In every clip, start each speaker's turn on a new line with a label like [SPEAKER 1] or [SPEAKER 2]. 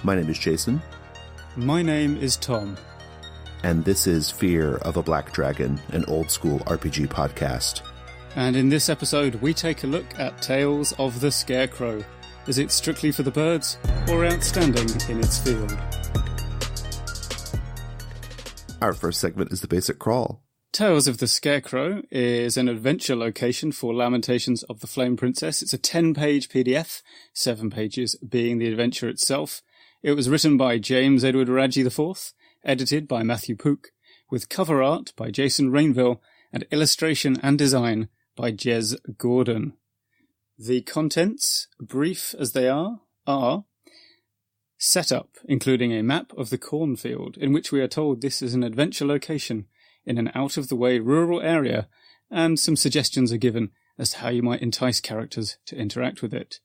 [SPEAKER 1] My name is Jason.
[SPEAKER 2] My name is Tom.
[SPEAKER 1] And this is Fear of a Black Dragon, an old-school RPG podcast.
[SPEAKER 2] And in this episode, we take a look at Tales of the Scarecrow. Is it strictly for the birds, or outstanding in its field?
[SPEAKER 1] Our first segment is the Basic Crawl.
[SPEAKER 2] Tales of the Scarecrow is an adventure location for Lamentations of the Flame Princess. It's a 10-page PDF, 7 pages being the adventure itself. It was written by James Edward Raji IV, edited by Matthew Pook, with cover art by Jason Rainville, and illustration and design by Jez Gordon. The contents, brief as they are setup, including a map of the cornfield, in which we are told this is an adventure location in an out-of-the-way rural area, and some suggestions are given as to how you might entice characters to interact with it.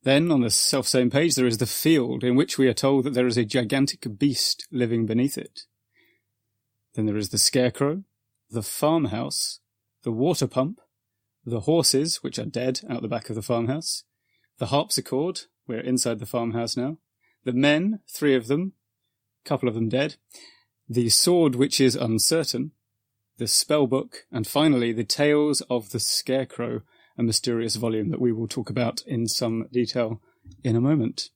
[SPEAKER 2] Then, on the self-same page, there is the field, in which we are told that there is a gigantic beast living beneath it. Then there is the scarecrow, the farmhouse, the water pump, the horses, which are dead out the back of the farmhouse, the harpsichord, we're inside the farmhouse now, the men, 3 of them, a couple of them dead, the sword which is uncertain, the spellbook, and finally the Tales of the Scarecrow, a mysterious volume that we will talk about in some detail in a moment.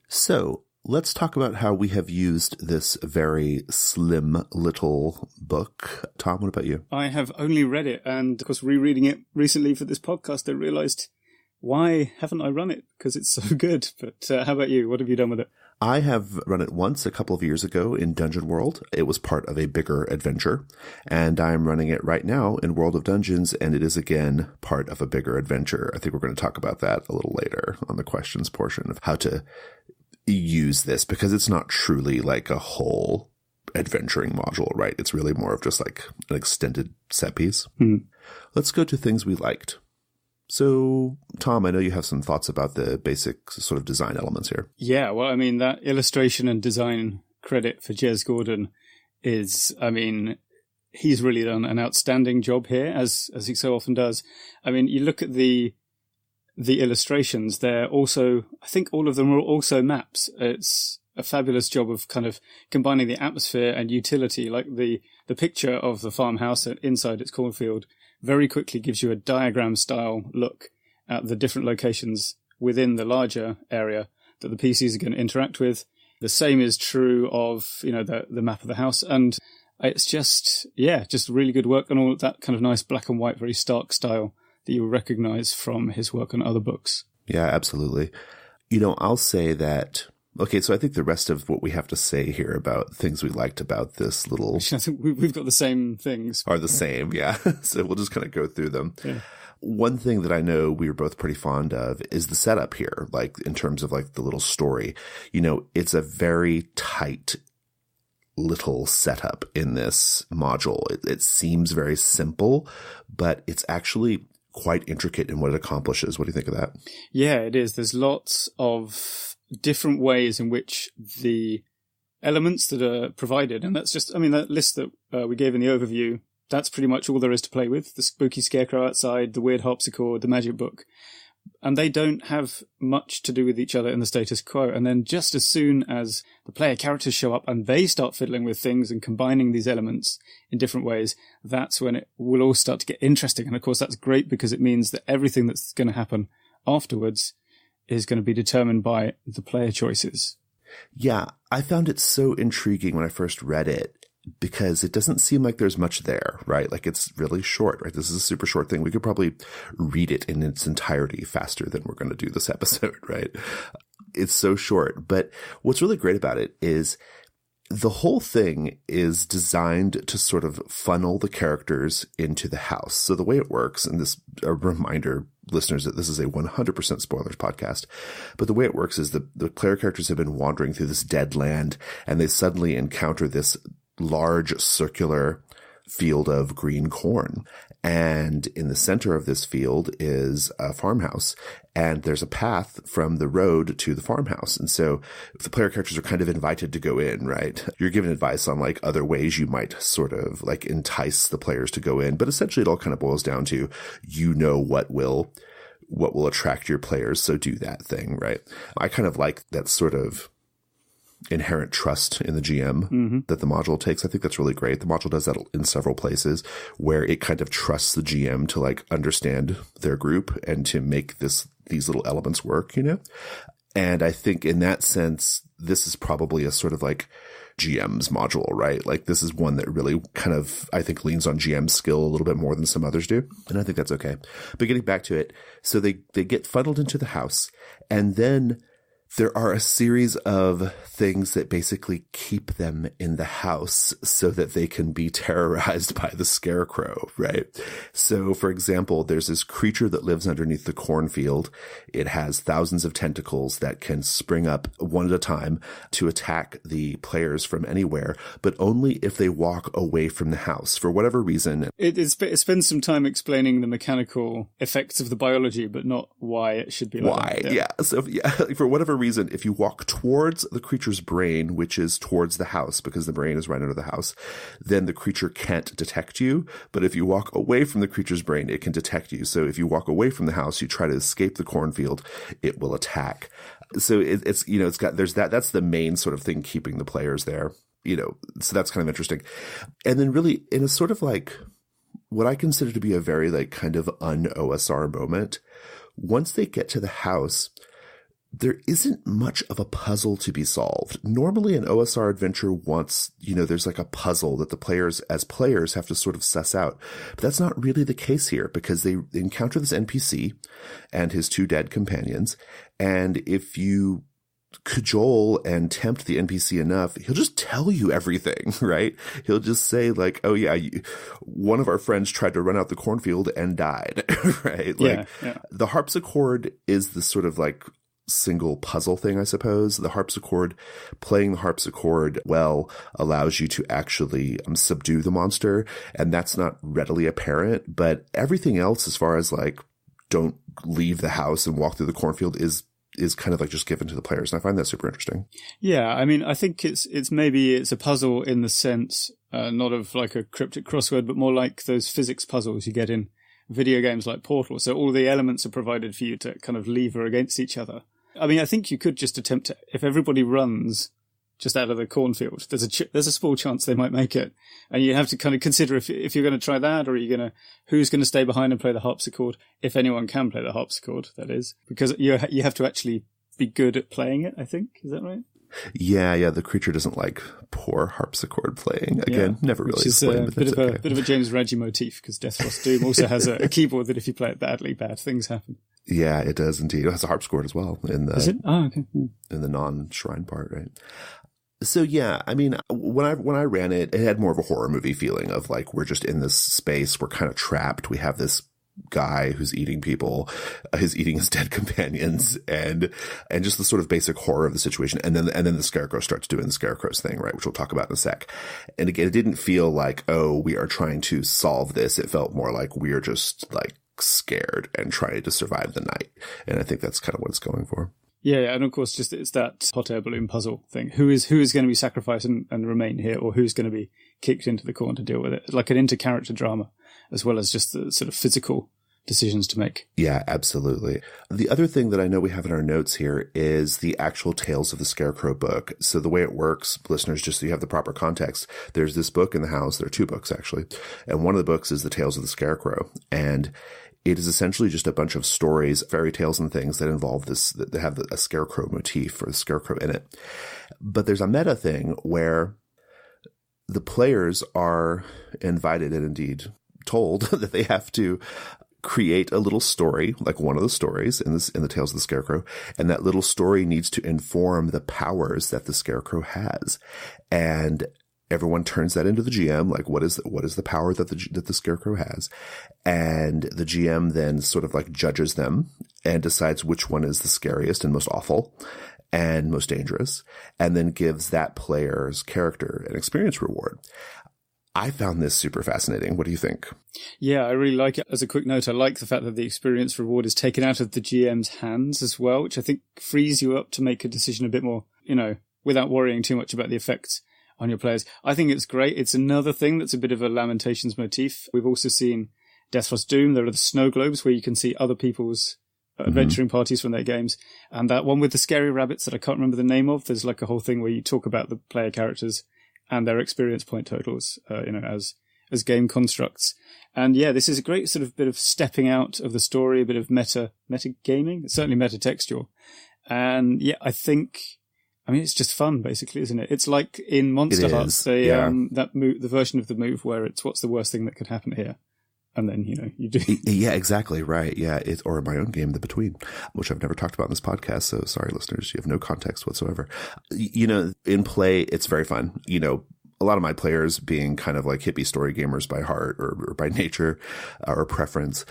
[SPEAKER 1] So, let's talk about how we have used this very slim little book. Tom, what about you?
[SPEAKER 2] I have only read it, and of course rereading it recently for this podcast, I realised, why haven't I run it? Because it's so good. But how about you? What have you done with it?
[SPEAKER 1] I have run it once a couple of years ago in Dungeon World. It was part of a bigger adventure, and I'm running it right now in World of Dungeons, and it is again part of a bigger adventure. I think we're going to talk about that a little later on the questions portion of how to use this, because it's not truly like a whole adventuring module, right? It's really more of just like an extended set piece. Let's go to things we liked. So, Tom, I know you have some thoughts about the basic sort of design elements here.
[SPEAKER 2] Yeah, well, I mean, that illustration and design credit for Jez Gordon is, I mean, he's really done an outstanding job here, as he so often does. I mean, you look at the illustrations, they're also, I think all of them are also maps. It's a fabulous job of kind of combining the atmosphere and utility, like the picture of the farmhouse inside its cornfield very quickly gives you a diagram-style look at the different locations within the larger area that the PCs are going to interact with. The same is true of, you know, the map of the house. And it's just really good work and all that kind of nice black and white, very stark style that you'll recognize from his work on other books.
[SPEAKER 1] Yeah, absolutely. You know, I'll say that. Okay, so I think the rest of what we have to say here about things we liked about this little...
[SPEAKER 2] I think we've got the same things.
[SPEAKER 1] Are the same, yeah. So we'll just kind of go through them.
[SPEAKER 2] Yeah.
[SPEAKER 1] One thing that I know we were both pretty fond of is the setup here, like in terms of like the little story. You know, it's a very tight little setup in this module. It seems very simple, but it's actually quite intricate in what it accomplishes. What do you think of that?
[SPEAKER 2] Yeah, it is. There's lots of different ways in which the elements that are provided, and that's just, I mean, that list that we gave in the overview, that's pretty much all there is to play with. The spooky scarecrow outside, the weird harpsichord, the magic book, and they don't have much to do with each other in the status quo. And then just as soon as the player characters show up and they start fiddling with things and combining these elements in different ways, that's when it will all start to get interesting. And of course that's great, because it means that everything that's going to happen afterwards is going to be determined by the player choices.
[SPEAKER 1] Yeah, I found it so intriguing when I first read it, because it doesn't seem like there's much there, right? Like it's really short, right? This is a super short thing. We could probably read it in its entirety faster than we're going to do this episode, right? It's so short. But what's really great about it is the whole thing is designed to sort of funnel the characters into the house. So the way it works, and this a reminder, listeners, that this is a 100% spoilers podcast, but the way it works is the player characters have been wandering through this dead land, and they suddenly encounter this large circular field of green corn. And in the center of this field is a farmhouse, and there's a path from the road to the farmhouse. And so the player characters are kind of invited to go in, right? You're given advice on like other ways you might sort of like entice the players to go in, but essentially it all kind of boils down to, you know, what will what will attract your players. So do that thing, right? I kind of like that sort of inherent trust in the GM that the module takes. I think that's really great. The module does that in several places where it kind of trusts the GM to like understand their group and to make these little elements work, you know? And I think in that sense, this is probably a sort of like GM's module, right? Like this is one that really kind of, I think, leans on GM's skill a little bit more than some others do. And I think that's okay. But getting back to it, so they get funneled into the house, and then there are a series of things that basically keep them in the house so that they can be terrorized by the Scarecrow, right? So, for example, there's this creature that lives underneath the cornfield. It has thousands of tentacles that can spring up one at a time to attack the players from anywhere, but only if they walk away from the house for whatever reason.
[SPEAKER 2] It spends some time explaining the mechanical effects of the biology, but not why it should be like that.
[SPEAKER 1] Yeah. So, for whatever reason, if you walk towards the creature's brain, which is towards the house because the brain is right under the house, then the creature can't detect you. But if you walk away from the creature's brain, it can detect you. So if you walk away from the house, you try to escape the cornfield, it will attack. So it's that's the main sort of thing keeping the players there, you know, so that's kind of interesting. And then really in a sort of like what I consider to be a very like kind of un-OSR moment, once they get to the house, there isn't much of a puzzle to be solved. Normally an OSR adventure wants, you know, there's like a puzzle that the players as players have to sort of suss out. But that's not really the case here because they encounter this NPC and his two dead companions. And if you cajole and tempt the NPC enough, he'll just tell you everything, right? He'll just say like, oh yeah, one of our friends tried to run out the cornfield and died, right? Like the harpsichord is the sort of like single puzzle thing, I suppose. The harpsichord, playing the harpsichord well allows you to actually subdue the monster, and that's not readily apparent. But everything else, as far as like don't leave the house and walk through the cornfield, is kind of like just given to the players, and I find that super interesting.
[SPEAKER 2] Yeah, I mean, I think it's maybe a puzzle in the sense not of like a cryptic crossword, but more like those physics puzzles you get in video games like Portal. So all the elements are provided for you to kind of lever against each other. I mean, I think you could just attempt to, if everybody runs just out of the cornfield, there's a small chance they might make it. And you have to kind of consider if you're going to try that, or who's going to stay behind and play the harpsichord, if anyone can play the harpsichord, that is. Because you have to actually be good at playing it, I think. Is that right?
[SPEAKER 1] Yeah. The creature doesn't like poor harpsichord playing. Again, never really explained, but that's okay.
[SPEAKER 2] A bit of a James Raggi motif, because Deathfrost.Doom also has a keyboard that if you play it badly, bad things happen.
[SPEAKER 1] Yeah, it does indeed. It has a harpsichord as well
[SPEAKER 2] Is it? Oh, okay.
[SPEAKER 1] In the non-shrine part, right? So yeah, I mean, when I ran it, it had more of a horror movie feeling of like, we're just in this space, we're kind of trapped. We have this guy who's eating people, he's eating his dead companions, and just the sort of basic horror of the situation. And then the Scarecrow starts doing the Scarecrow's thing, right? Which we'll talk about in a sec. And again, it didn't feel like, oh, we are trying to solve this. It felt more like we are just like scared and trying to survive the night. And I think that's kind of what it's going for.
[SPEAKER 2] Yeah, and of course, just it's that hot air balloon puzzle thing. Who is going to be sacrificed and remain here, or who's going to be kicked into the corner to deal with it? Like an inter-character drama, as well as just the sort of physical decisions to make.
[SPEAKER 1] Yeah, absolutely. The other thing that I know we have in our notes here is the actual Tales of the Scarecrow book. So the way it works, listeners, just so you have the proper context, there's this book in the house. There are two books, actually. And one of the books is the Tales of the Scarecrow. And it is essentially just a bunch of stories, fairy tales and things that involve this, that have a scarecrow motif or a scarecrow in it. But there's a meta thing where the players are invited and indeed told that they have to create a little story, like one of the stories in the Tales of the Scarecrow. And that little story needs to inform the powers that the Scarecrow has. And everyone turns that into the GM, like what is the power that the Scarecrow has, and the GM then sort of like judges them and decides which one is the scariest and most awful and most dangerous, and then gives that player's character an experience reward. I found this super fascinating. What do you think?
[SPEAKER 2] Yeah, I really like it. As a quick note, I like the fact that the experience reward is taken out of the GM's hands as well, which I think frees you up to make a decision a bit more, without worrying too much about the effects on your players. I think it's great. It's another thing that's a bit of a Lamentations motif. We've also seen Deathfrost.Doom. There are the snow globes where you can see other people's adventuring parties from their games. And that one with the scary rabbits that I can't remember the name of, there's like a whole thing where you talk about the player characters and their experience point totals, as game constructs. And yeah, this is a great sort of bit of stepping out of the story, a bit of meta gaming. It's certainly meta textual. And yeah, it's just fun, basically, isn't it? It's like in Monster Hearts, the version of the move where it's what's the worst thing that could happen here. And then, you do.
[SPEAKER 1] Yeah, exactly. Right. Yeah. Or my own game, The Between, which I've never talked about in this podcast. So sorry, listeners, you have no context whatsoever. In play, it's very fun. A lot of my players being kind of like hippie story gamers by heart or by nature or preference,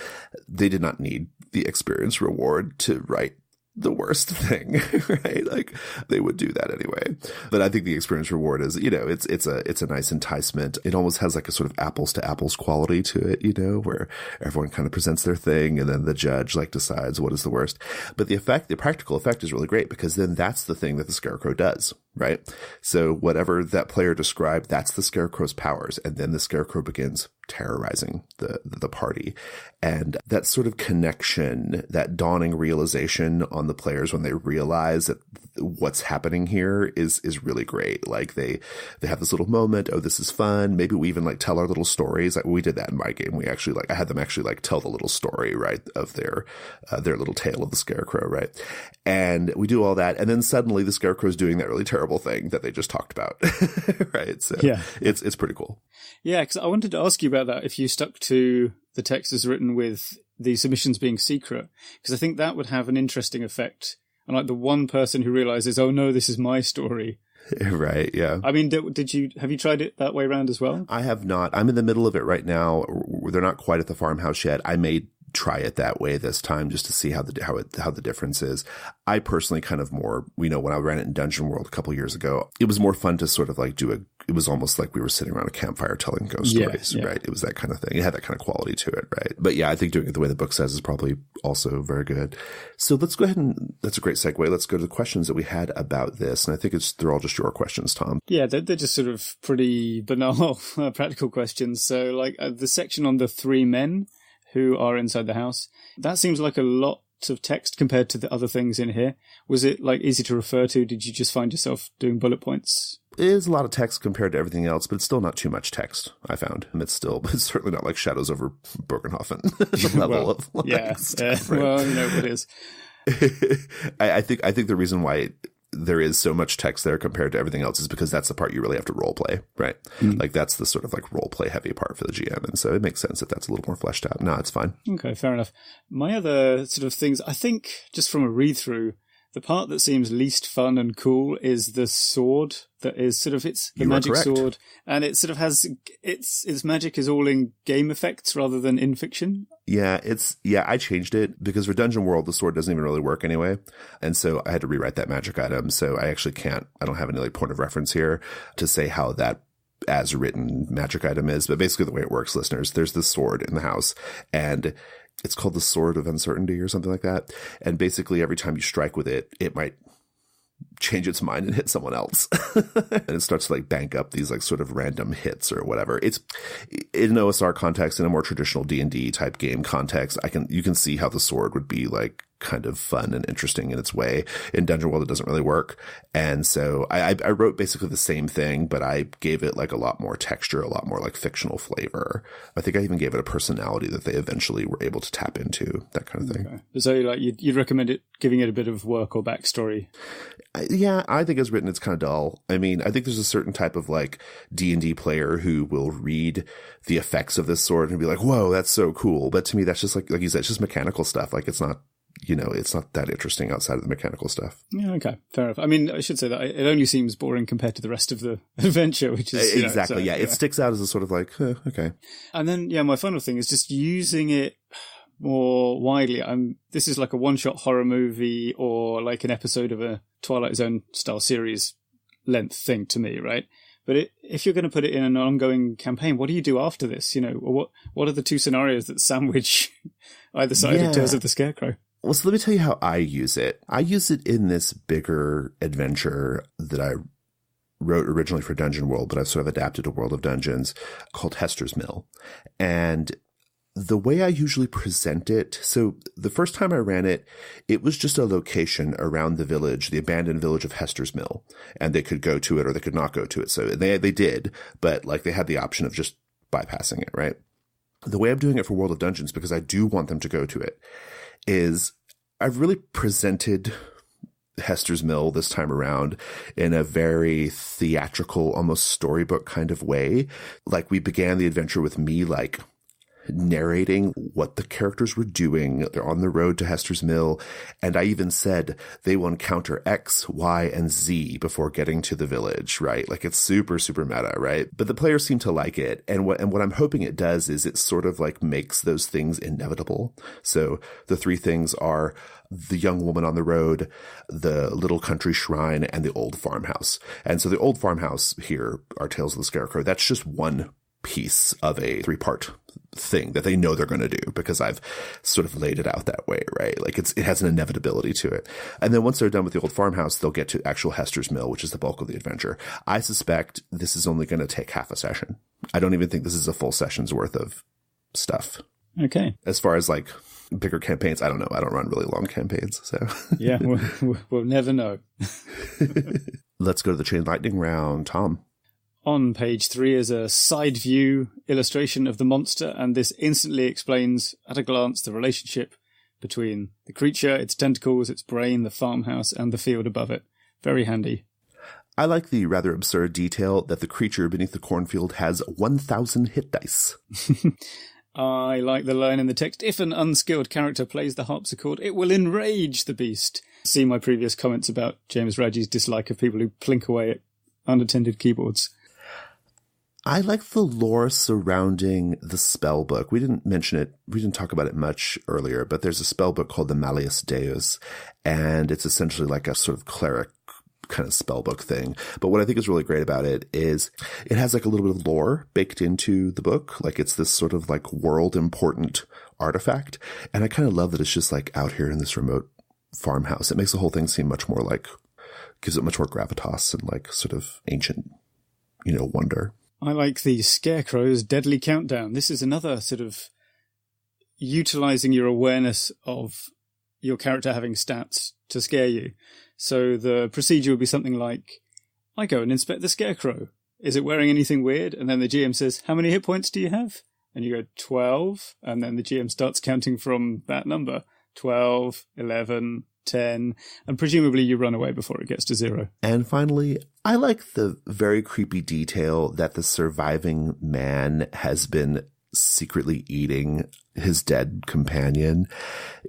[SPEAKER 1] they did not need the experience reward to write the worst thing, right? Like they would do that anyway. But I think the experience reward is, it's a nice enticement. It almost has like a sort of apples to apples quality to it, where everyone kind of presents their thing and then the judge like decides what is the worst. But the practical effect is really great because then that's the thing that the Scarecrow does, right? So whatever that player described, that's the Scarecrow's powers. And then the Scarecrow begins terrorizing the party. And that sort of connection, that dawning realization on the players when they realize that what's happening here is really great. Like they have this little moment. Oh, this is fun. Maybe we even like tell our little stories. Like we did that in my game. We actually I had them actually like tell the little story, right, of their little tale of the Scarecrow, right? And we do all that. And then suddenly the Scarecrow is doing that really terrible thing that they just talked about, right? So yeah, it's pretty cool.
[SPEAKER 2] Yeah, because I wanted to ask you about that, if you stuck to the text as written with the submissions being secret, because I think that would have an interesting effect. And like the one person who realizes, oh no, this is my story.
[SPEAKER 1] Right, yeah.
[SPEAKER 2] I mean, have you tried it that way around as well?
[SPEAKER 1] I have not. I'm in the middle of it right now. They're not quite at the farmhouse yet. I may try it that way this time just to see how the difference is. I personally kind of more, when I ran it in Dungeon World a couple years ago, it was more fun to sort of like it was almost like we were sitting around a campfire telling ghost stories, right? It was that kind of thing. It had that kind of quality to it, right? But yeah, I think doing it the way the book says is probably also very good. So let's go ahead and that's a great segue. Let's go to the questions that we had about this. And I think they're all just your questions, Tom.
[SPEAKER 2] Yeah, they're just sort of pretty banal, practical questions. So like the section on the 3 men who are inside the house, that seems like a lot of text compared to the other things in here. Was it like easy to refer to? Did you just find yourself doing bullet points?
[SPEAKER 1] It is a lot of text compared to everything else, but it's still not too much text, I found. And it's certainly not like Shadows over Bergenhofen level of like stuff, right? Well, it is. I think the reason why there is so much text there compared to everything else is because that's the part you really have to role play, right? Mm-hmm. Like that's the sort of like role play heavy part for the GM. And so it makes sense that that's a little more fleshed out. No, it's fine.
[SPEAKER 2] Okay, fair enough. My other sort of things, I think just from a read through, the part that seems least fun and cool is the sword that is sort of, it's the magic sword. And it sort of has, its magic is all in game effects rather than in fiction.
[SPEAKER 1] Yeah, I changed it because for Dungeon World, the sword doesn't even really work anyway. And so I had to rewrite that magic item. So I actually I don't have any like point of reference here to say how that as written magic item is. But basically the way it works, listeners, there's this sword in the house and it's called the Sword of Uncertainty or something like that. And basically every time you strike with it, it might change its mind and hit someone else. And it starts to like bank up these like sort of random hits or whatever. It's in an OSR context, in a more traditional D&D type game context, you can see how the sword would be like kind of fun and interesting in its way. In Dungeon World, it doesn't really work. And so I wrote basically the same thing, but I gave it like a lot more texture, a lot more like fictional flavor. I think I even gave it a personality that they eventually were able to tap into, that kind of thing.
[SPEAKER 2] Okay. So like you'd recommend giving it a bit of work or backstory?
[SPEAKER 1] Yeah, I think as written, it's kind of dull. I mean, I think there's a certain type of like D&D player who will read the effects of this sword and be like, whoa, that's so cool. But to me, that's just like you said, it's just mechanical stuff. Like it's not, it's not that interesting outside of the mechanical stuff.
[SPEAKER 2] Yeah, okay, fair enough. I mean, I should say that it only seems boring compared to the rest of the adventure, which is...
[SPEAKER 1] Exactly, yeah. It sticks out as a sort of like, okay.
[SPEAKER 2] And then, my final thing is just using it more widely. This is like a one-shot horror movie or like an episode of a Twilight Zone style series length thing to me, right? But if you're going to put it in an ongoing campaign, what do you do after this? Or what are the 2 scenarios that sandwich either side of Tales of the Scarecrow?
[SPEAKER 1] Well, so let me tell you how I use it. I use it in this bigger adventure that I wrote originally for Dungeon World, but I've sort of adapted to World of Dungeons, called Hester's Mill. And the way I usually present it, so the first time I ran it, it was just a location around the village, the abandoned village of Hester's Mill, and they could go to it or they could not go to it. So they did, but like they had the option of just bypassing it, right? The way I'm doing it for World of Dungeons, because I do want them to go to it, is I've really presented Hester's Mill this time around in a very theatrical, almost storybook kind of way. Like we began the adventure with me like narrating what the characters were doing. They're on the road to Hester's Mill. And I even said they will encounter X, Y, and Z before getting to the village, right? Like it's super, super meta, right? But the players seem to like it. And what I'm hoping it does is it sort of like makes those things inevitable. So the three things are the young woman on the road, the little country shrine, and the old farmhouse. And so the old farmhouse here, our Tales of the Scarecrow, that's just one piece of a 3-part thing that they know they're going to do because I've sort of laid it out that way, right? Like it has an inevitability to it. And then once they're done with the old farmhouse, they'll get to actual Hester's Mill, which is the bulk of the adventure. I suspect this is only going to take half a session. I don't even think this is a full session's worth of stuff.
[SPEAKER 2] Okay.
[SPEAKER 1] As far as like bigger campaigns, I don't know. I don't run really long campaigns, so.
[SPEAKER 2] Yeah, we'll never know.
[SPEAKER 1] Let's go to the Chain Lightning round. Tom.
[SPEAKER 2] On page 3 is a side view illustration of the monster, and this instantly explains at a glance the relationship between the creature, its tentacles, its brain, the farmhouse, and the field above it. Very handy.
[SPEAKER 1] I like the rather absurd detail that the creature beneath the cornfield has 1,000 hit dice.
[SPEAKER 2] I like the line in the text, if an unskilled character plays the harpsichord, it will enrage the beast. See my previous comments about James Radji's dislike of people who plink away at unattended keyboards.
[SPEAKER 1] I like the lore surrounding the spell book. We didn't mention it. We didn't talk about it much earlier, but there's a spell book called the Malleus Deus, and it's essentially like a sort of cleric kind of spell book thing. But what I think is really great about it is it has like a little bit of lore baked into the book. Like it's this sort of like world important artifact. And I kind of love that it's just like out here in this remote farmhouse. It makes the whole thing seem much more like, gives it much more gravitas and like sort of ancient, wonder.
[SPEAKER 2] I like the Scarecrow's Deadly Countdown. This is another sort of utilizing your awareness of your character having stats to scare you. So the procedure would be something like, I go and inspect the Scarecrow. Is it wearing anything weird? And then the GM says, how many hit points do you have? And you go 12. And then the GM starts counting from that number. 12, 11, 10, and presumably you run away before it gets to 0.
[SPEAKER 1] And finally, I like the very creepy detail that the surviving man has been secretly eating his dead companion.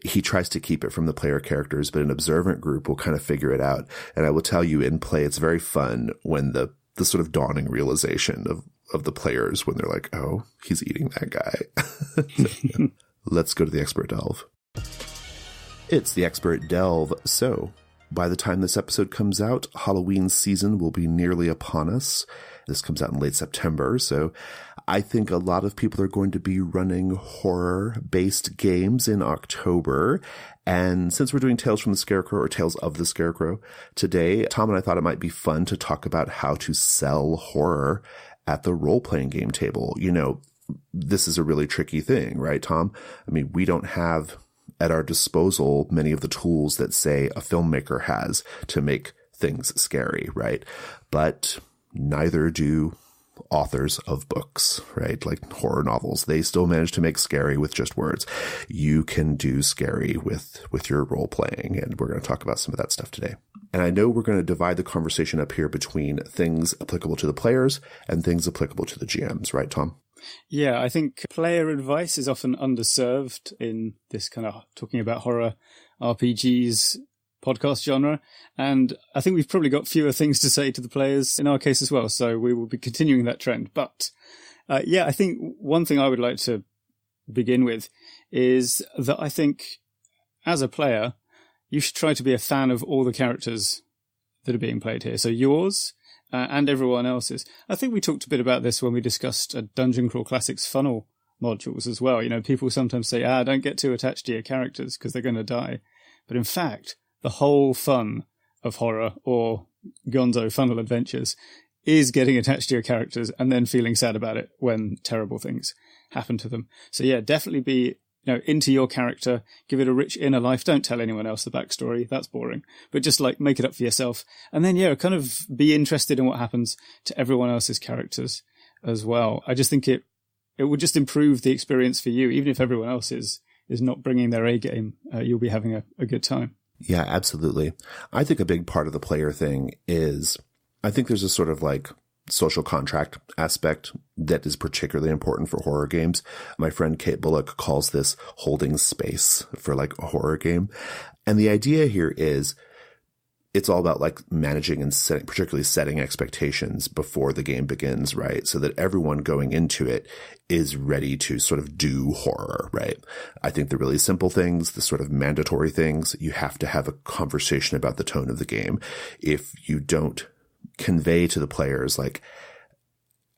[SPEAKER 1] He tries to keep it from the player characters, but an observant group will kind of figure it out. And I will tell you in play, it's very fun when the sort of dawning realization of the players when they're like, oh, he's eating that guy. Let's go to the Expert Delve. It's the Expert Delve. So, by the time this episode comes out, Halloween season will be nearly upon us. This comes out in late September, so I think a lot of people are going to be running horror-based games in October. And since we're doing Tales from the Scarecrow or Tales of the Scarecrow today, Tom and I thought it might be fun to talk about how to sell horror at the role-playing game table. This is a really tricky thing, right, Tom? I mean, we don't have at our disposal many of the tools that, say, a filmmaker has to make things scary, right? But neither do authors of books, right? Like horror novels. They still manage to make scary with just words. You can do scary with your role playing, and we're going to talk about some of that stuff today. And I know we're going to divide the conversation up here between things applicable to the players and things applicable to the GMs, right, Tom?
[SPEAKER 2] Yeah, I think player advice is often underserved in this kind of talking about horror RPGs podcast genre. And I think we've probably got fewer things to say to the players in our case as well. So we will be continuing that trend. But I think one thing I would like to begin with is that I think as a player, you should try to be a fan of all the characters that are being played here. So yours and everyone else's. I think we talked a bit about this when we discussed Dungeon Crawl Classics funnel modules as well. People sometimes say, don't get too attached to your characters because they're going to die. But in fact, the whole fun of horror or gonzo funnel adventures is getting attached to your characters and then feeling sad about it when terrible things happen to them. So yeah, definitely be, into your character, give it a rich inner life. Don't tell anyone else the backstory. That's boring. But just like make it up for yourself. And then, yeah, kind of be interested in what happens to everyone else's characters as well. I just think it would just improve the experience for you. Even if everyone else is not bringing their A game, you'll be having a good time.
[SPEAKER 1] Yeah, absolutely. I think a big part of the player thing is, I think there's a sort of like social contract aspect that is particularly important for horror games. My friend Kate Bullock calls this holding space for like a horror game. And the idea here is it's all about like managing and particularly setting expectations before the game begins, right? So that everyone going into it is ready to sort of do horror, right? I think the really simple things, the sort of mandatory things, you have to have a conversation about the tone of the game. If you don't convey to the players like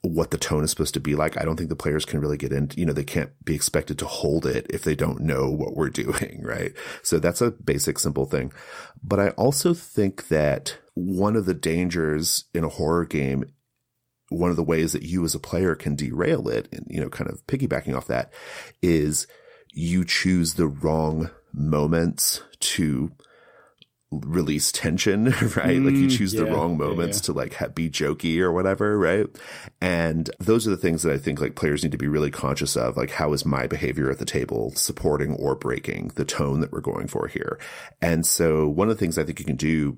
[SPEAKER 1] what the tone is supposed to be like, I don't think the players can really get into, they can't be expected to hold it if they don't know what we're doing, right? So that's a basic, simple thing. But I also think that one of the dangers in a horror game, one of the ways that you as a player can derail it, and, kind of piggybacking off that, is you choose the wrong moments to release tension, right? Like you choose the wrong moments to like be jokey or whatever, right? And those are the things that I think like players need to be really conscious of. Like, how is my behavior at the table supporting or breaking the tone that we're going for here? And so one of the things I think you can do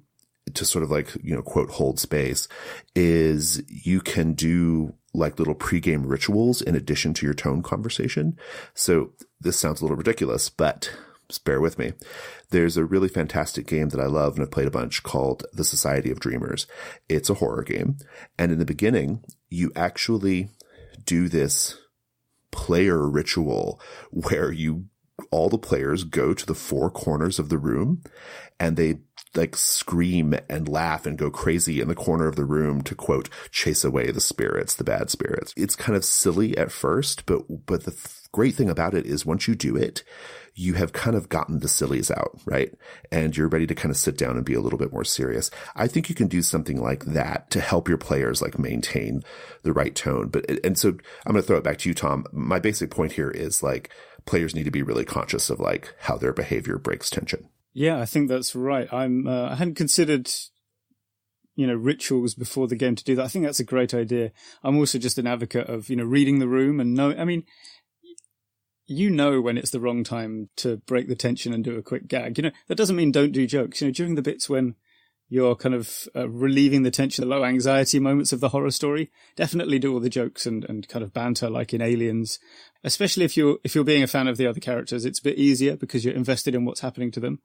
[SPEAKER 1] to sort of like, quote, hold space is you can do like little pregame rituals in addition to your tone conversation. So this sounds a little ridiculous, but just bear with me. There's a really fantastic game that I love and I've played a bunch called The Society of Dreamers. It's a horror game. And in the beginning, you actually do this player ritual where all the players go to the four corners of the room and they like scream and laugh and go crazy in the corner of the room to, quote, chase away the spirits, the bad spirits. It's kind of silly at first, but the great thing about it is once you do it, you have kind of gotten the sillies out, right? And you're ready to kind of sit down and be a little bit more serious. I think you can do something like that to help your players like maintain the right tone. And so I'm going to throw it back to you, Tom. My basic point here is like players need to be really conscious of like how their behavior breaks tension.
[SPEAKER 2] Yeah, I think that's right. I hadn't considered, rituals before the game to do that. I think that's a great idea. I'm also just an advocate of, reading the room and when it's the wrong time to break the tension and do a quick gag. That doesn't mean don't do jokes. During the bits when you're kind of relieving the tension, the low anxiety moments of the horror story, definitely do all the jokes and kind of banter like in Aliens. Especially if you're being a fan of the other characters, it's a bit easier because you're invested in what's happening to them.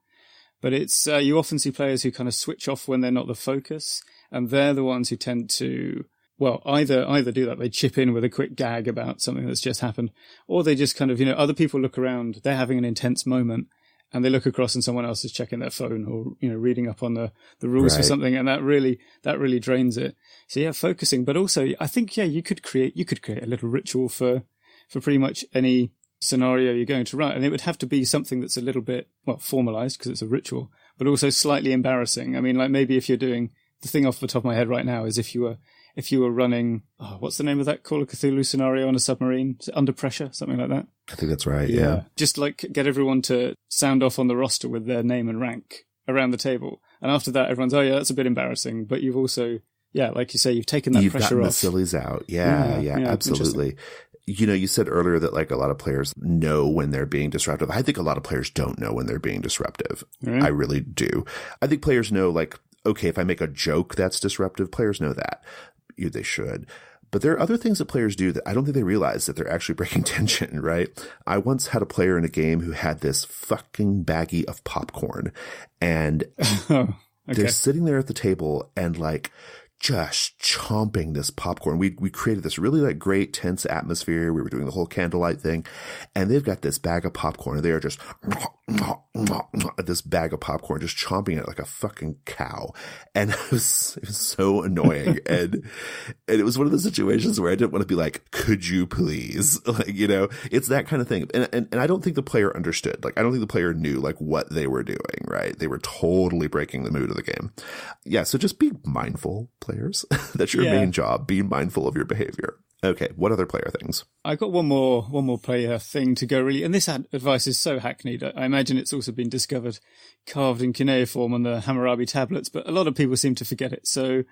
[SPEAKER 2] But it's you often see players who kind of switch off when they're not the focus, and they're the ones who tend to, well, either do that, they chip in with a quick gag about something that's just happened, or they just kind of, other people look around, they're having an intense moment, and they look across and someone else is checking their phone or, reading up on the rules for something, and that really drains it. So yeah, focusing, but also I think, you could create a little ritual for pretty much any scenario you're going to run, and it would have to be something that's a little bit, well, formalized because it's a ritual, but also slightly embarrassing. Like maybe if you're doing, the thing off the top of my head right now is if you were running, what's the name of that Call of Cthulhu scenario on a submarine? Is it Under Pressure? Something like that?
[SPEAKER 1] I think that's right, yeah.
[SPEAKER 2] Just like get everyone to sound off on the roster with their name and rank around the table. And after that, everyone's, oh yeah, that's a bit embarrassing. But you've also, like you say, you've taken that pressure off. You've gotten the
[SPEAKER 1] sillies out. Yeah, absolutely. You said earlier that like a lot of players know when they're being disruptive. I think a lot of players don't know when they're being disruptive. I really do. I think players know like, okay, if I make a joke that's disruptive, players know that. They should. But there are other things that players do that I don't think they realize that they're actually breaking tension, right? I once had a player in a game who had this fucking baggie of popcorn, and they're sitting there at the table and like just chomping this popcorn. We created this really like great tense atmosphere. We were doing the whole candlelight thing, and they've got this bag of popcorn and they are just this bag of popcorn, just chomping it like a fucking cow. And it was so annoying. and it was one of those situations where I didn't want to be like, could you please? Like, it's that kind of thing. And I don't think the player understood. Like, I don't think the player knew like what they were doing, right? They were totally breaking the mood of the game. Yeah. So just be mindful, players. That's your main job. Be mindful of your behavior. Okay, what other player things?
[SPEAKER 2] I got one more player thing to go really, and this advice is so hackneyed. I imagine it's also been discovered, carved in cuneiform on the Hammurabi tablets, but a lot of people seem to forget it. So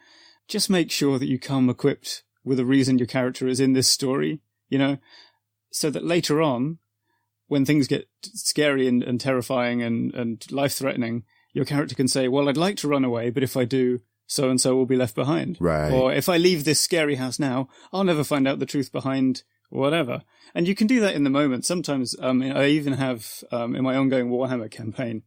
[SPEAKER 2] just make sure that you come equipped with a reason your character is in this story, so that later on, when things get scary and terrifying and life-threatening, your character can say, well, I'd like to run away, but if I do, so-and-so will be left behind.
[SPEAKER 1] Right.
[SPEAKER 2] Or if I leave this scary house now, I'll never find out the truth behind whatever. And you can do that in the moment. Sometimes, I even have, in my ongoing Warhammer campaign,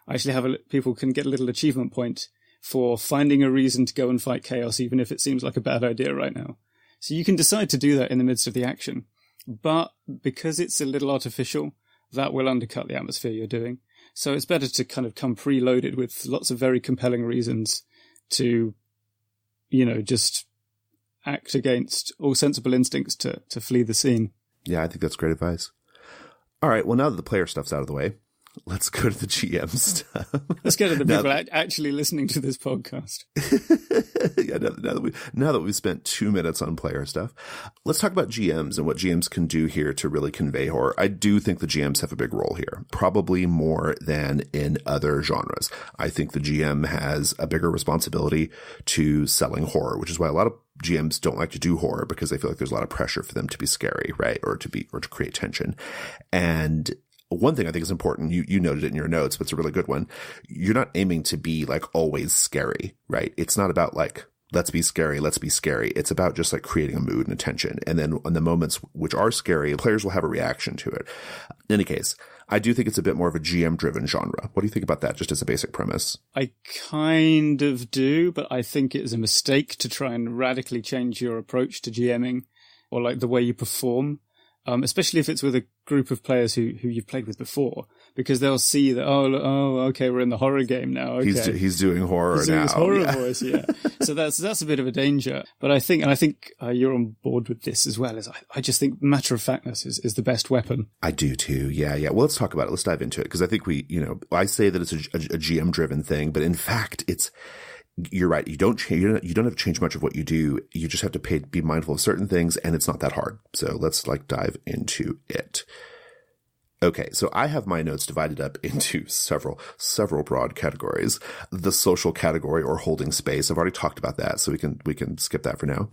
[SPEAKER 2] I actually have people can get a little achievement point for finding a reason to go and fight chaos, even if it seems like a bad idea right now. So you can decide to do that in the midst of the action. But because it's a little artificial, that will undercut the atmosphere you're doing. So it's better to kind of come preloaded with lots of very compelling reasons to, just act against all sensible instincts to flee the scene.
[SPEAKER 1] Yeah, I think that's great advice. All right, well, now that the player stuff's out of the way, let's go to the GM stuff.
[SPEAKER 2] Let's get to the people actually listening to this podcast.
[SPEAKER 1] Yeah, now that we've spent 2 minutes on player stuff, let's talk about GMs and what GMs can do here to really convey horror. I do think the GMs have a big role here, probably more than in other genres. I think the GM has a bigger responsibility to selling horror, which is why a lot of GMs don't like to do horror, because they feel like there's a lot of pressure for them to be scary, right? Or to create tension. And one thing I think is important, you noted it in your notes, but it's a really good one. You're not aiming to be like always scary, right? It's not about like, let's be scary. It's about just like creating a mood and a tension. And then on the moments which are scary, players will have a reaction to it. In any case, I do think it's a bit more of a GM driven genre. What do you think about that, just as a basic premise?
[SPEAKER 2] I kind of do, but I think it is a mistake to try and radically change your approach to GMing or like the way you perform. Especially if it's with a group of players who you've played with before, because they'll see that, okay, we're in the horror game now. Okay.
[SPEAKER 1] He's doing horror now.
[SPEAKER 2] He's doing his horror voice, yeah. So that's a bit of a danger. But I think you're on board with this as well, as I just think matter-of-factness is the best weapon.
[SPEAKER 1] I do too, yeah. Well, let's talk about it. Let's dive into it, because I think I say that it's a GM-driven thing, but in fact, you're right. You don't have to change much of what you do. You just have to be mindful of certain things, and it's not that hard. So let's dive into it. Okay. So I have my notes divided up into several broad categories. The social category, or holding space. I've already talked about that, so we can skip that for now.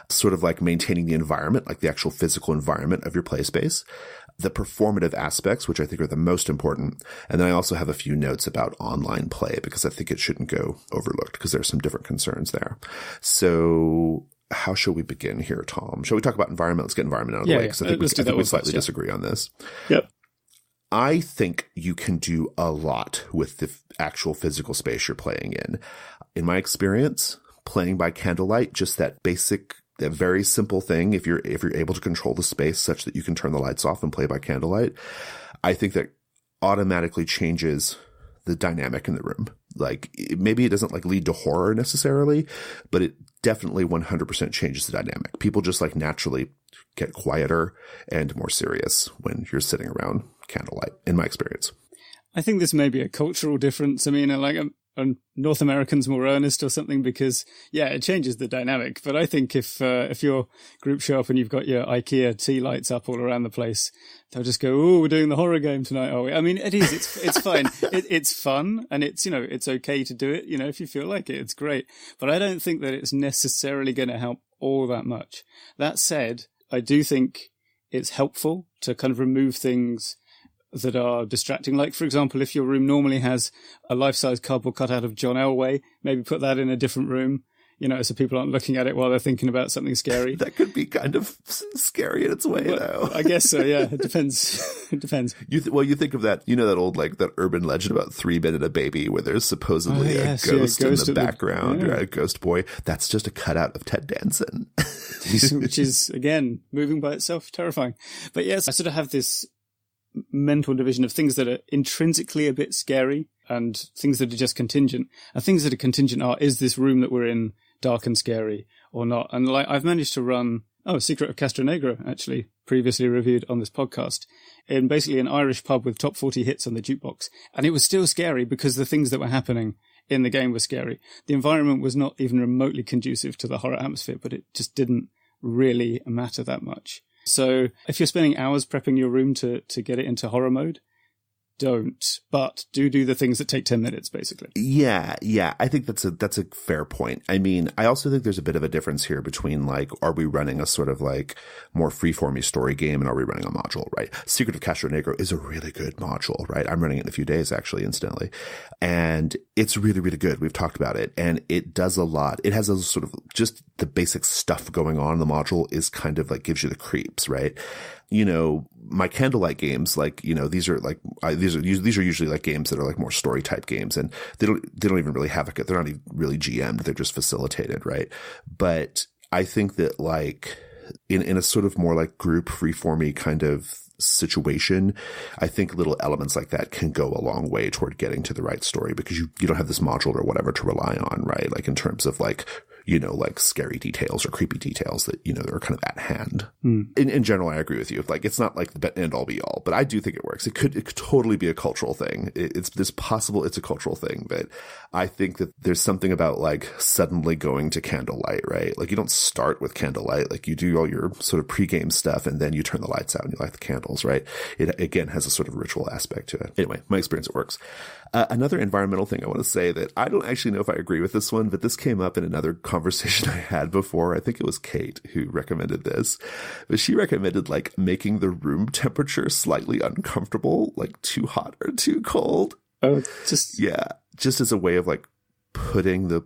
[SPEAKER 1] Sort of like maintaining the environment, like the actual physical environment of your play space. The performative aspects, which I think are the most important. And then I also have a few notes about online play, because I think it shouldn't go overlooked, because there's some different concerns there. So how shall we begin here, Tom? Shall we talk about environment? Let's get environment out of the way, because I think we slightly disagree on this.
[SPEAKER 2] Yep.
[SPEAKER 1] I think you can do a lot with the actual physical space you're playing in. In my experience, playing by candlelight, just that very simple thing, if you're able to control the space such that you can turn the lights off and play by candlelight, I think that automatically changes the dynamic in the room. Like, maybe it doesn't like lead to horror necessarily, but it definitely 100% changes the dynamic. People just like naturally get quieter and more serious when you're sitting around candlelight, in my experience.
[SPEAKER 2] I think this may be a cultural difference. I mean, are North Americans more earnest or something? Because, yeah, it changes the dynamic. But I think if your group show up and you've got your IKEA tea lights up all around the place, they'll just go, "Oh, we're doing the horror game tonight, are we?" I mean, it is. It's fine. It's fun, and it's okay to do it. If you feel like it, it's great. But I don't think that it's necessarily going to help all that much. That said, I do think it's helpful to kind of remove things that are distracting. Like, for example, if your room normally has a life-size cardboard cutout of John Elway, maybe put that in a different room, so people aren't looking at it while they're thinking about something scary.
[SPEAKER 1] That could be kind of scary in its way, though.
[SPEAKER 2] I guess so, yeah. It depends. It depends.
[SPEAKER 1] You think of that, that old, that urban legend about 3 Men and a Baby, where there's supposedly a ghost in the background, right? A ghost boy. That's just a cutout of Ted Danson.
[SPEAKER 2] Which is, again, moving by itself, terrifying. But yes, I sort of have this mental division of things that are intrinsically a bit scary and things that are just contingent. And things that are contingent are, is this room that we're in dark and scary or not? And I've managed to run Secret of Castronegro, actually, previously reviewed on this podcast, in basically an Irish pub with top 40 hits on the jukebox. And it was still scary because the things that were happening in the game were scary. The environment was not even remotely conducive to the horror atmosphere, but it just didn't really matter that much. So if you're spending hours prepping your room to get it into horror mode, don't, but do the things that take 10 minutes, basically.
[SPEAKER 1] Yeah. I think that's a fair point. I mean, I also think there's a bit of a difference here between like, are we running a sort of like more freeformy story game and are we running a module, right? Secret of Castro Negro is a really good module, right? I'm running it in a few days, actually, incidentally. And it's really, really good. We've talked about it and it does a lot. It has a sort of just the basic stuff going on in the module is kind of like gives you the creeps, right? You know, my candlelight games, like, you know, these are usually like games that are like more story type games and they don't even really have they're not even really GM'd. They're just facilitated. Right. But I think that like in a sort of more like group freeformy kind of situation, I think little elements like that can go a long way toward getting to the right story because you don't have this module or whatever to rely on, right? Like in terms of like, you know, like scary details or creepy details that, you know, that are kind of at hand. In general, I agree with you. Like, it's not like the end all be all, but I do think it works. It could totally be a cultural thing. It's possible it's a cultural thing, but I think that there's something about like suddenly going to candlelight, right? Like you don't start with candlelight. Like you do all your sort of pregame stuff and then you turn the lights out and you light the candles, right? It again has a sort of ritual aspect to it. Anyway, my experience, it works. Another environmental thing I want to say that I don't actually know if I agree with this one, but this came up in another conversation I had before. I think it was Kate who recommended this, but she recommended like making the room temperature slightly uncomfortable, like too hot or too cold.
[SPEAKER 2] Oh, just
[SPEAKER 1] as a way of like putting the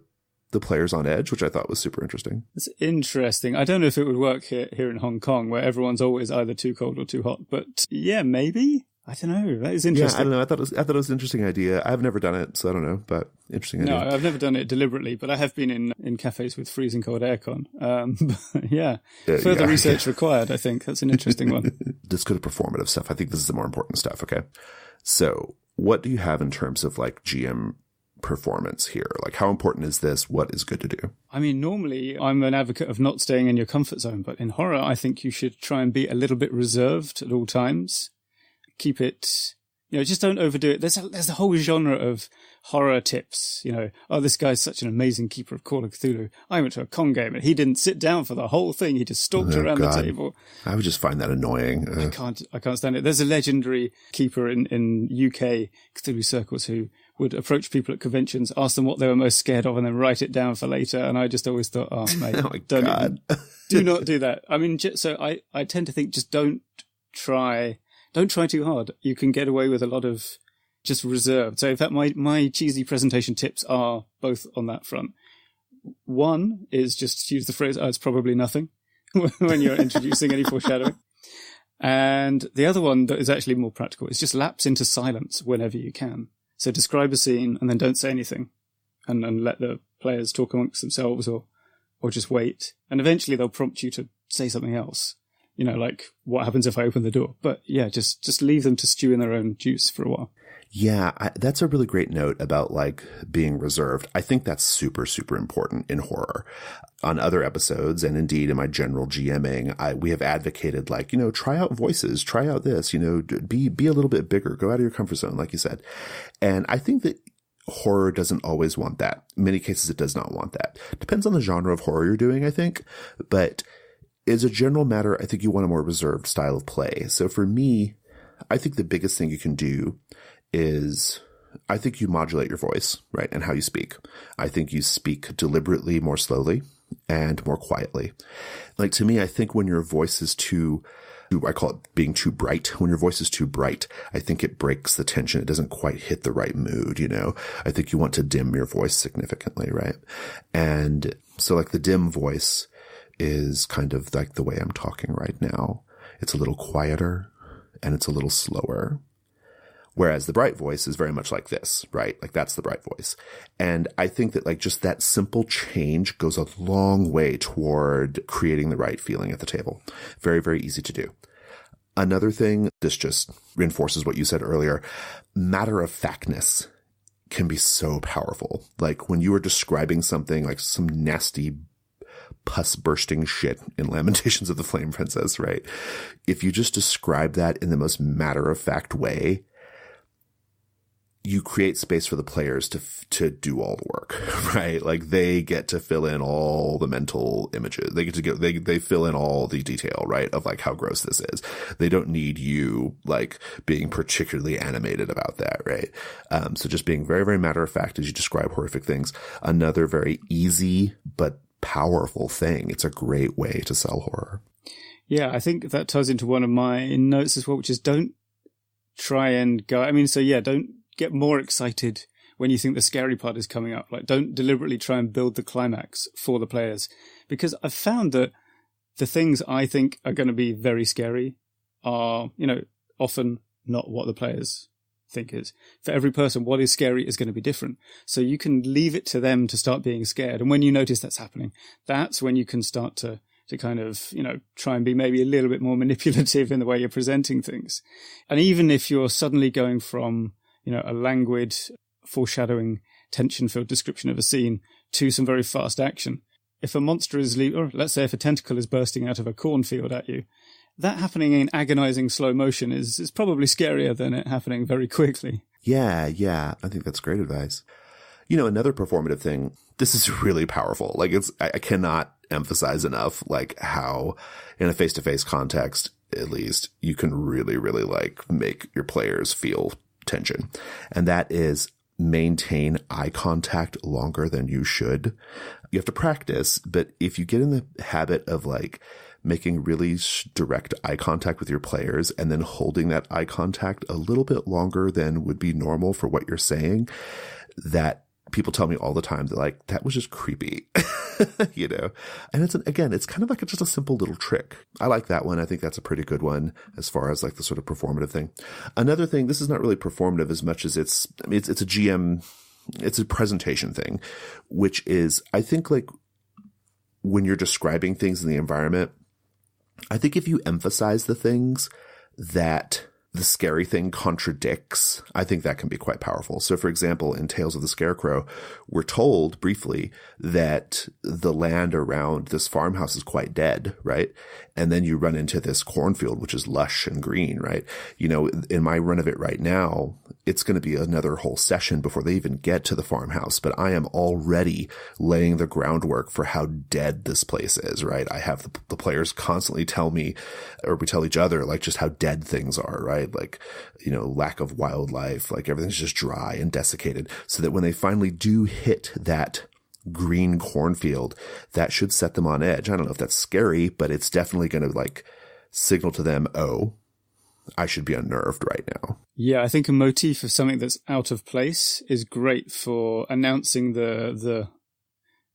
[SPEAKER 1] players on edge, which I thought was super interesting.
[SPEAKER 2] It's interesting. I don't know if it would work here in Hong Kong where everyone's always either too cold or too hot, but yeah, maybe. I don't know. That is interesting.
[SPEAKER 1] Yeah, I don't know. I thought it was an interesting idea. I've never done it, so I don't know, but interesting idea.
[SPEAKER 2] No, I've never done it deliberately, but I have been in cafes with freezing cold aircon. Further research required, I think. That's an interesting one.
[SPEAKER 1] This could have performative stuff. I think this is the more important stuff, okay? So what do you have in terms of like GM performance here? Like how important is this? What is good to do?
[SPEAKER 2] I mean, normally I'm an advocate of not staying in your comfort zone, but in horror, I think you should try and be a little bit reserved at all times. Keep it, you know, just don't overdo it. There's a whole genre of horror tips, you know. Oh, this guy's such an amazing keeper of Call of Cthulhu. I went to a con game and he didn't sit down for the whole thing. He just stalked around the table.
[SPEAKER 1] I would just find that annoying.
[SPEAKER 2] I can't stand it. There's a legendary keeper in UK Cthulhu circles who would approach people at conventions, ask them what they were most scared of, and then write it down for later. And I just always thought, oh, mate, do not do that. I mean, so I tend to think just don't try too hard. You can get away with a lot of just reserved. So in fact, my cheesy presentation tips are both on that front. One is just use the phrase, oh, it's probably nothing when you're introducing any foreshadowing. And the other one that is actually more practical is just lapse into silence whenever you can. So describe a scene and then don't say anything and let the players talk amongst themselves or just wait. And eventually they'll prompt you to say something else. You know, like, what happens if I open the door? But yeah, just leave them to stew in their own juice for a while.
[SPEAKER 1] Yeah, that's a really great note about like being reserved. I think that's super, super important in horror. On other episodes, and indeed in my general GMing, we have advocated like, you know, try out voices, try out this, you know, be a little bit bigger, go out of your comfort zone, like you said. And I think that horror doesn't always want that. In many cases, it does not want that. Depends on the genre of horror you're doing, I think. But as a general matter, I think you want a more reserved style of play. So for me, I think the biggest thing you can do is I think you modulate your voice, right? And how you speak. I think you speak deliberately more slowly and more quietly. Like to me, I think when your voice is I call it being too bright. When your voice is too bright, I think it breaks the tension. It doesn't quite hit the right mood, you know? I think you want to dim your voice significantly, right? And so like the dim voice is kind of like the way I'm talking right now. It's a little quieter and it's a little slower. Whereas the bright voice is very much like this, right? Like that's the bright voice. And I think that like just that simple change goes a long way toward creating the right feeling at the table. Very, very easy to do. Another thing, this just reinforces what you said earlier, matter of factness can be so powerful. Like when you are describing something like some nasty pus bursting shit in Lamentations of the Flame Princess, right? If you just describe that in the most matter of fact way, you create space for the players to do all the work, right? Like they get to fill in all the mental images. They get to they fill in all the detail, right? Of like how gross this is. They don't need you like being particularly animated about that, right? So just being very, very matter of fact as you describe horrific things. Another very easy but powerful thing. It's a great way to sell horror.
[SPEAKER 2] Yeah, I think that ties into one of my notes as well, which is don't try and go. I mean, so yeah, don't get more excited when you think the scary part is coming up. Like, don't deliberately try and build the climax for the players, because I've found that the things I think are going to be very scary are, often not what the players think is. For every person, what is scary is going to be different. So you can leave it to them to start being scared. And when you notice that's happening, that's when you can start to kind of, try and be maybe a little bit more manipulative in the way you're presenting things. And even if you're suddenly going from, a languid, foreshadowing, tension-filled description of a scene to some very fast action, if a monster is, or let's say if a tentacle is bursting out of a cornfield at you, that happening in agonizing slow motion is probably scarier than it happening very quickly.
[SPEAKER 1] Yeah. I think that's great advice. Another performative thing, this is really powerful. Like I cannot emphasize enough, like how in a face-to-face context, at least, you can really, really like make your players feel tension. And that is maintain eye contact longer than you should. You have to practice, but if you get in the habit of like making really direct eye contact with your players and then holding that eye contact a little bit longer than would be normal for what you're saying, that people tell me all the time that like, that was just creepy, and it's kind of like just a simple little trick. I like that one. I think that's a pretty good one as far as like the sort of performative thing. Another thing, this is not really performative as much as it's a GM, it's a presentation thing, which is, I think like when you're describing things in the environment, I think if you emphasize the things that the scary thing contradicts, I think that can be quite powerful. So for example, in Tales of the Scarecrow, we're told briefly that the land around this farmhouse is quite dead, right? And then you run into this cornfield, which is lush and green, right? In my run of it right now, it's going to be another whole session before they even get to the farmhouse, but I am already laying the groundwork for how dead this place is, right? I have the players constantly tell me, or we tell each other, like just how dead things are, right? Like, lack of wildlife, like everything's just dry and desiccated, so that when they finally do hit that green cornfield, that should set them on edge. I don't know if that's scary, but it's definitely going to like signal to them, oh, I should be unnerved right now.
[SPEAKER 2] Yeah, I think a motif of something that's out of place is great for announcing the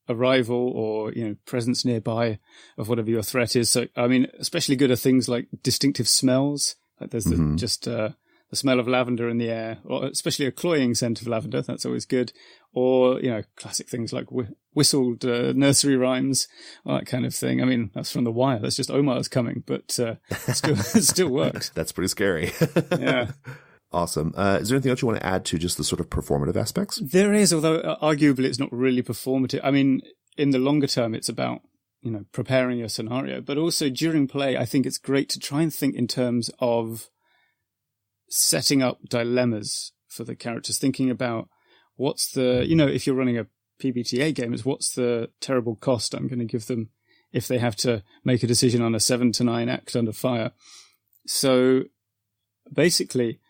[SPEAKER 2] arrival or, presence nearby of whatever your threat is. So, I mean, especially good are things like distinctive smells. Like there's the smell of lavender in the air, or especially a cloying scent of lavender. That's always good. Or, classic things like whistled nursery rhymes, all that kind of thing. I mean, that's from The Wire. That's just Omar's coming, but it still works.
[SPEAKER 1] That's pretty scary.
[SPEAKER 2] Yeah.
[SPEAKER 1] Awesome. Is there anything else you want to add to just the sort of performative aspects?
[SPEAKER 2] There is, although arguably it's not really performative. I mean, in the longer term, it's about, preparing your scenario. But also during play, I think it's great to try and think in terms of setting up dilemmas for the characters, thinking about what's the, if you're running a PBTA game, is what's the terrible cost I'm going to give them if they have to make a decision on a 7 to 9 act under fire. So basically,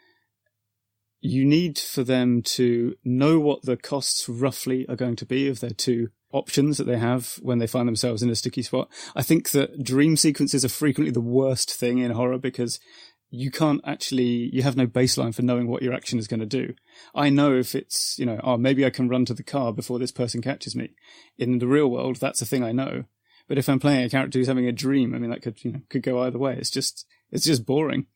[SPEAKER 2] you need for them to know what the costs roughly are going to be of their two options that they have when they find themselves in a sticky spot. I think that dream sequences are frequently the worst thing in horror because you have no baseline for knowing what your action is going to do. I know if it's, maybe I can run to the car before this person catches me. In the real world, that's a thing I know. But if I'm playing a character who's having a dream, I mean, that could go either way. It's just boring.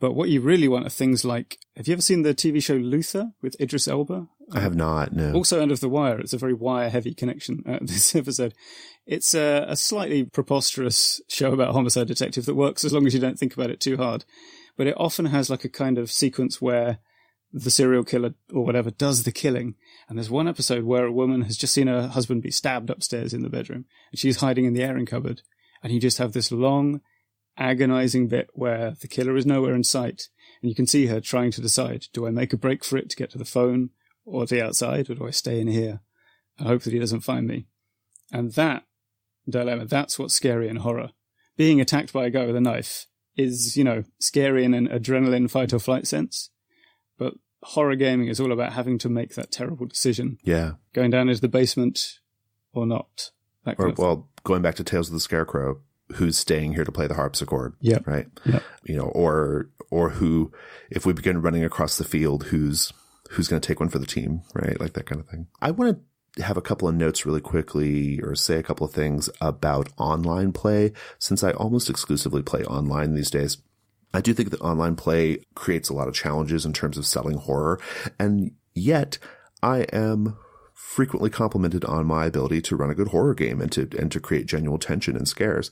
[SPEAKER 2] But what you really want are things like, have you ever seen the TV show Luther with Idris Elba?
[SPEAKER 1] I have not, no.
[SPEAKER 2] Also Under the Wire. It's a very wire-heavy connection, this episode. It's a slightly preposterous show about a homicide detective that works as long as you don't think about it too hard. But it often has like a kind of sequence where the serial killer or whatever does the killing. And there's one episode where a woman has just seen her husband be stabbed upstairs in the bedroom, and she's hiding in the airing cupboard. And you just have this long, agonizing bit where the killer is nowhere in sight, And you can see her trying to decide, do I make a break for it to get to the phone or the outside, or do I stay in here and hope that he doesn't find me? And that dilemma, that's what's scary in horror. Being attacked by a guy with a knife is, scary in an adrenaline fight or flight sense. But horror gaming is all about having to make that terrible decision.
[SPEAKER 1] Yeah.
[SPEAKER 2] Going down into the basement or not.
[SPEAKER 1] Going back to Tales of the Scarecrow, who's staying here to play the harpsichord?
[SPEAKER 2] Yeah.
[SPEAKER 1] Right.
[SPEAKER 2] Yep.
[SPEAKER 1] Or who, if we begin running across the field, who's going to take one for the team, right? Like that kind of thing. I want to have a couple of notes really quickly, or say a couple of things about online play, since I almost exclusively play online these days. I do think that online play creates a lot of challenges in terms of selling horror, and yet I am frequently complimented on my ability to run a good horror game and to create genuine tension and scares.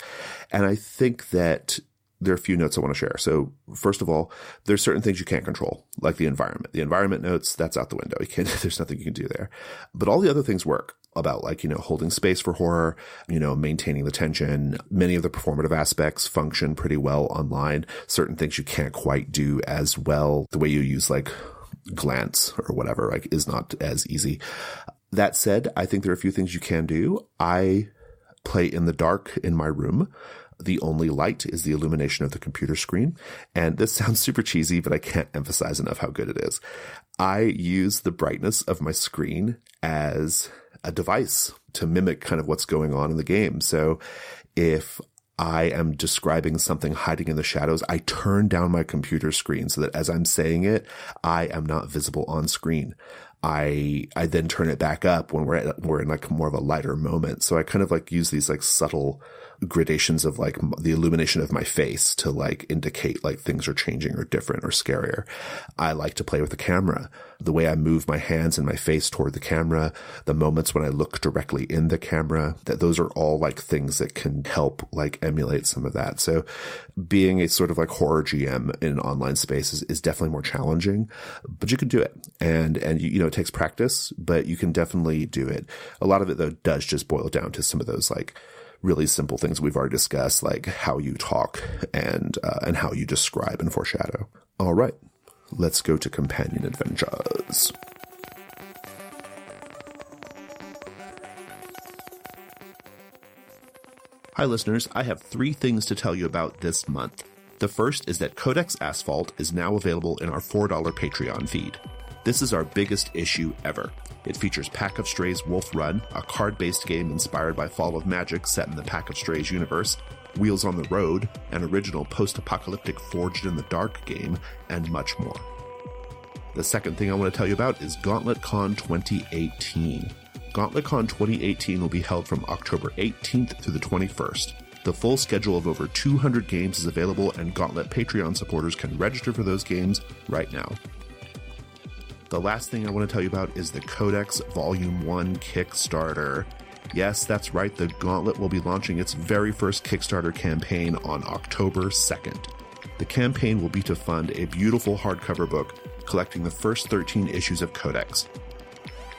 [SPEAKER 1] And I think that there are a few notes I want to share. So first of all, there's certain things you can't control, like the environment. The environment notes, that's out the window. There's nothing you can do there. But all the other things work about, like, holding space for horror, maintaining the tension. Many of the performative aspects function pretty well online. Certain things you can't quite do as well. The way you use like glance or whatever, like, is not as easy. That said, I think there are a few things you can do. I play in the dark in my room. The only light is the illumination of the computer screen. And this sounds super cheesy, but I can't emphasize enough how good it is. I use the brightness of my screen as a device to mimic kind of what's going on in the game. So if I am describing something hiding in the shadows, I turn down my computer screen so that as I'm saying it, I am not visible on screen. I then turn it back up when we're in like more of a lighter moment. So I kind of like use these like subtle gradations of like the illumination of my face to like indicate like things are changing or different or scarier. I like to play with the camera. The way I move my hands and my face toward the camera, the moments when I look directly in the camera, that those are all like things that can help like emulate some of that. So being a sort of like horror GM in an online space is definitely more challenging, but you can do it. And it takes practice, but you can definitely do it. A lot of it though does just boil down to some of those like really simple things we've already discussed, like how you talk and how you describe and foreshadow. All right, let's go to companion adventures. Hi listeners, I have 3 things to tell you about this month. The first is that Codex Asphalt is now available in our $4 Patreon feed. This is our biggest issue ever. It features Pack of Strays Wolf Run, a card-based game inspired by Fall of Magic set in the Pack of Strays universe, Wheels on the Road, an original post-apocalyptic Forged in the Dark game, and much more. The second thing I want to tell you about is GauntletCon 2018. GauntletCon 2018 will be held from October 18th through the 21st. The full schedule of over 200 games is available, and Gauntlet Patreon supporters can register for those games right now. The last thing I want to tell you about is the Codex Volume 1 Kickstarter. Yes, that's right, the Gauntlet will be launching its very first Kickstarter campaign on October 2nd. The campaign will be to fund a beautiful hardcover book collecting the first 13 issues of Codex.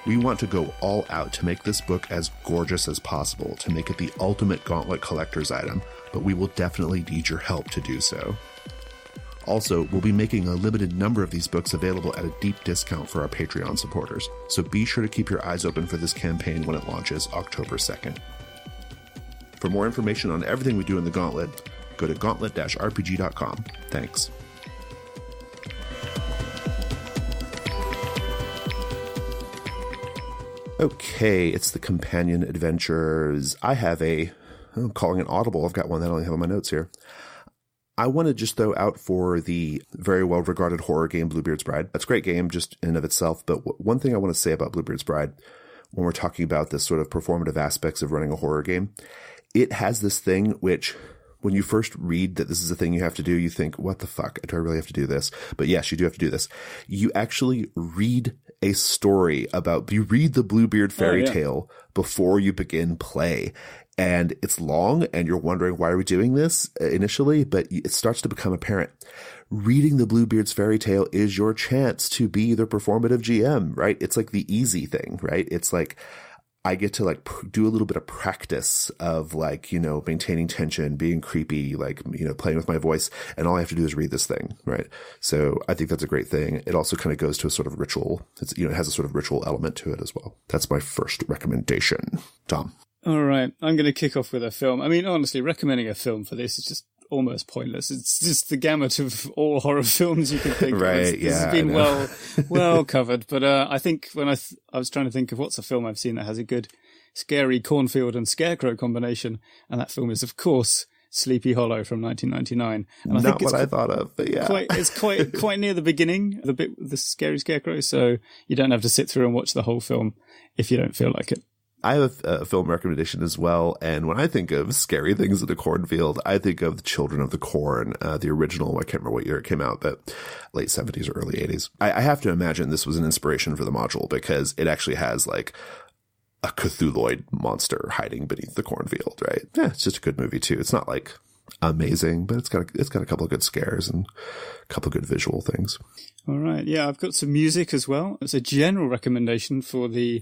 [SPEAKER 1] We want to go all out to make this book as gorgeous as possible, to make it the ultimate Gauntlet collector's item, but we will definitely need your help to do so. Also, we'll be making a limited number of these books available at a deep discount for our Patreon supporters, so be sure to keep your eyes open for this campaign when it launches October 2nd. For more information on everything we do in the Gauntlet, go to gauntlet-rpg.com. Thanks. Okay, it's the companion adventures. I'm calling it Audible. I've got one that I only have on my notes here. I want to just throw out for the very well-regarded horror game Bluebeard's Bride. That's a great game just in and of itself, but one thing I want to say about Bluebeard's Bride, when we're talking about this sort of performative aspects of running a horror game, it has this thing which, when you first read that this is a thing you have to do, you think, what the fuck? Do I really have to do this? But yes, you do have to do this. You actually read a story you read the Bluebeard fairy tale before you begin play. And it's long, and you're wondering, why are we doing this initially? But it starts to become apparent. Reading the Bluebeard's fairy tale is your chance to be the performative GM, right? It's like the easy thing, right? It's like, I get to like do a little bit of practice of like, maintaining tension, being creepy, like, playing with my voice. And all I have to do is read this thing. Right. So I think that's a great thing. It also kind of goes to a sort of ritual. It has a sort of ritual element to it as well. That's my first recommendation. Tom.
[SPEAKER 2] All right. I'm going to kick off with a film. I mean, honestly, recommending a film for this is just almost pointless. It's just the gamut of all horror films you can think of.
[SPEAKER 1] Right,
[SPEAKER 2] This has been well covered. But I think when I was trying to think of what's a film I've seen that has a good scary cornfield and scarecrow combination, and that film is, of course, Sleepy Hollow from 1999. And I think
[SPEAKER 1] I thought of, but yeah.
[SPEAKER 2] It's quite near the beginning, the bit with the scary scarecrow, so you don't have to sit through and watch the whole film if you don't feel like it.
[SPEAKER 1] I have a film recommendation as well, and when I think of scary things in a cornfield, I think of The Children of the Corn, the original. I can't remember what year it came out, but late 70s or early 80s. I have to imagine this was an inspiration for the module because it actually has like a Cthulhuoid monster hiding beneath the cornfield, right? Yeah, it's just a good movie too. It's not like amazing, but it's got a couple of good scares and a couple of good visual things.
[SPEAKER 2] All right, yeah, I've got some music as well. It's a general recommendation for the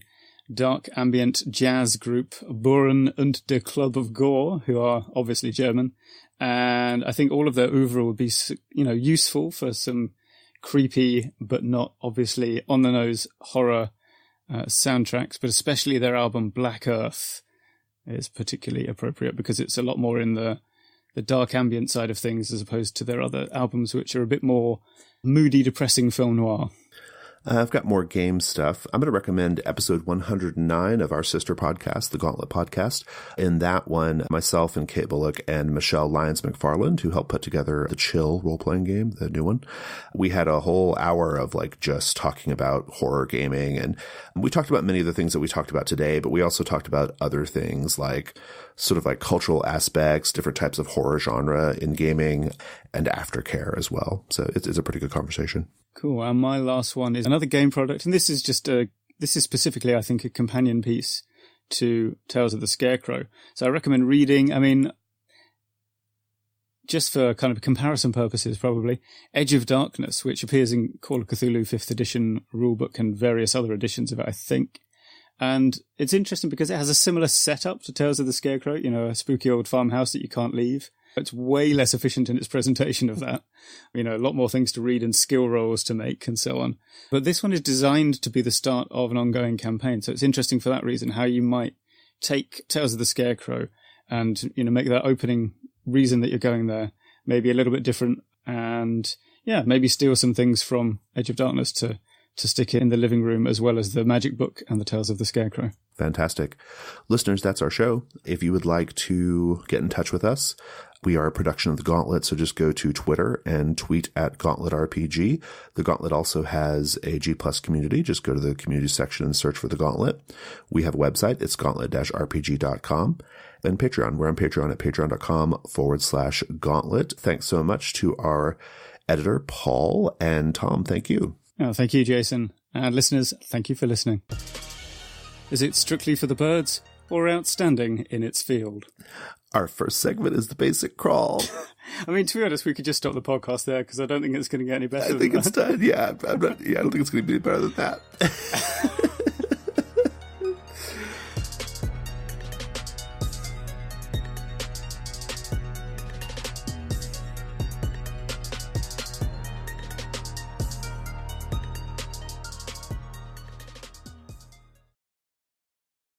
[SPEAKER 2] dark ambient jazz group Buren und der Club of Gore, who are obviously German, and I think all of their oeuvre would be, useful for some creepy but not obviously on the nose horror soundtracks. But especially their album Black Earth is particularly appropriate because it's a lot more in the dark ambient side of things as opposed to their other albums, which are a bit more moody, depressing film noir.
[SPEAKER 1] I've got more game stuff. I'm going to recommend episode 109 of our sister podcast, the Gauntlet Podcast. In that one, myself and Kate Bullock and Michelle Lyons McFarland, who helped put together the Chill role-playing game, the new one, we had a whole hour of like just talking about horror gaming. And we talked about many of the things that we talked about today, but we also talked about other things like sort of like cultural aspects, different types of horror genre in gaming, and aftercare as well. So it's a pretty good conversation.
[SPEAKER 2] Cool. And my last one is another game product. And this is specifically, I think, a companion piece to Tales of the Scarecrow. So I recommend reading, just for kind of comparison purposes, probably, Edge of Darkness, which appears in Call of Cthulhu 5th edition rulebook and various other editions of it, I think. And it's interesting because it has a similar setup to Tales of the Scarecrow, a spooky old farmhouse that you can't leave. It's way less efficient in its presentation of that. A lot more things to read and skill rolls to make and so on. But this one is designed to be the start of an ongoing campaign. So it's interesting for that reason, how you might take Tales of the Scarecrow and, make that opening reason that you're going there maybe a little bit different. And yeah, maybe steal some things from Edge of Darkness to stick it in the living room as well as the magic book and the Tales of the Scarecrow.
[SPEAKER 1] Fantastic. Listeners, that's our show. If you would like to get in touch with us, we are a production of The Gauntlet, so just go to Twitter and tweet at Gauntlet RPG. The Gauntlet also has a G+ community. Just go to the community section and search for The Gauntlet. We have a website. It's gauntlet-rpg.com. And Patreon. We're on Patreon at patreon.com/gauntlet. Thanks so much to our editor, Paul, and Tom. Thank you.
[SPEAKER 2] Oh, thank you, Jason. And listeners, thank you for listening. Is it strictly for the birds or outstanding in its field?
[SPEAKER 1] Our first segment is the basic crawl.
[SPEAKER 2] To be honest, we could just stop the podcast there because I don't think it's going to get any better.
[SPEAKER 1] I think it's done. Yeah, I don't think it's going to be any better than that.